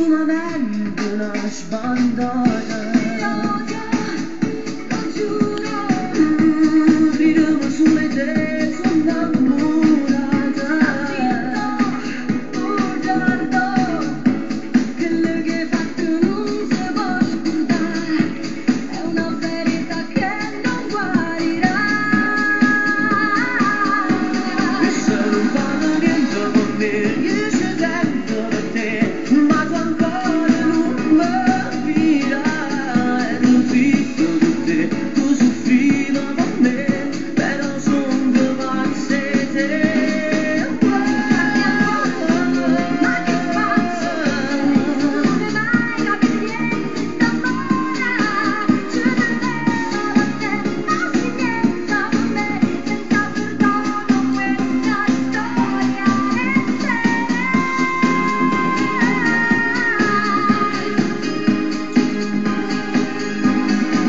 Una vento, una sbandata. Lo giuro, grido sulle te, sono innamorata. Bugiardo, quello che hai fatto non si può scordare. È una ferita che non guarirà. E se non fanno niente con me, io ci tengo per te. Ma tu ancora non mi capirai. Non fido di te, tu soffriva per me, però son pazze te. Ma che pazzo, non ne mai capire niente d'amore. Ci tenevo da te, ma si niente per me, senza perdono questa storia è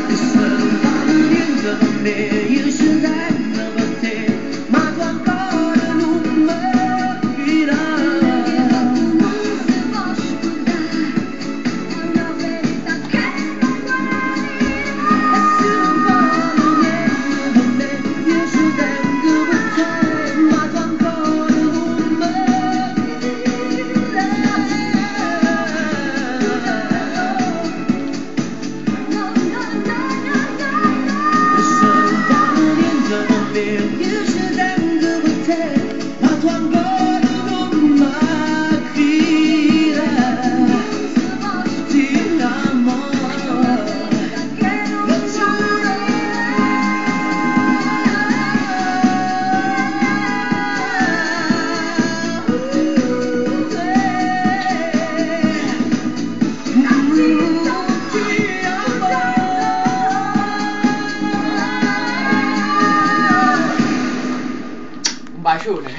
e se non fanno niente per me, io ci tengo per te, ma tu ancora non mi capirai. Non si può scordare, è una verità che non guarirà. E se non fanno niente per me, io ci tengo per te, ma tu ancora non mi e se non fanno niente per me, io ci tengo per te, ma tu ancora non mi capirai. Ti innamoro, lo giuro. Un bacione.